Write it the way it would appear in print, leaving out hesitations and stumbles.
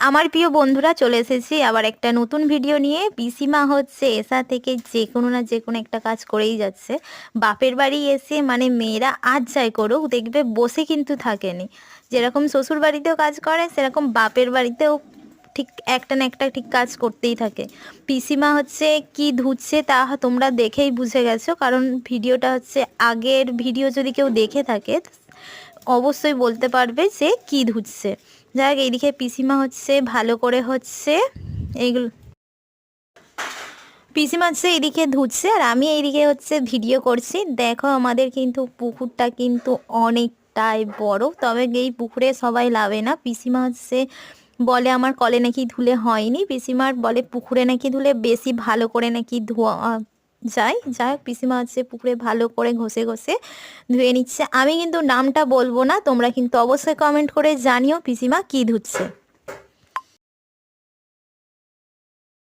আমার প্রিয় বন্ধুরা, চলে এসেছি আবার একটা নতুন ভিডিও নিয়ে। পিসিমা হচ্ছে এসা থেকে যে কোনো না যে কোনো একটা কাজ করেই যাচ্ছে। বাপের বাড়ি এসে মানে মেয়েরা আজ যাই করুক দেখবে বসে কিন্তু থাকেনি। যেরকম শ্বশুর বাড়িতেও কাজ করে সেরকম বাপের বাড়িতেও ঠিক একটা না একটা ঠিক কাজ করতেই থাকে। পিসিমা হচ্ছে কি ধুচ্ছে তা তোমরা দেখেই বুঝে গেছো, কারণ ভিডিওটা হচ্ছে আগের ভিডিও, যদি কেউ দেখে থাকে অবশ্যই বলতে পারবে যে কি ধুচ্ছে। যাই হোক, এইদিকে পিসিমা হচ্ছে ভালো করে হচ্ছে এইগুলো, পিসিমা হচ্ছে এইদিকে ধুচ্ছে আর আমি এইদিকে হচ্ছে ভিডিও করছি। দেখো আমাদের কিন্তু পুকুরটা কিন্তু অনেকটাই বড়, তবে এই পুকুরে সবাই লাভে না। পিসিমা হচ্ছে বলে আমার কলে নাকি ধুলে হয়নি, পিসিমার বলে পুকুরে নাকি ধুলে বেশি ভালো করে নাকি ধোয়া যায়। যাই হোক, পিসিমা হচ্ছে পুকুরে ভালো করে ঘষে ঘষে ধুয়ে নিচ্ছে। আমি কিন্তু নামটা বলবো না, তোমরা কিন্তু অবশ্যই কমেন্ট করে জানিও পিসিমা কি ধুচ্ছে।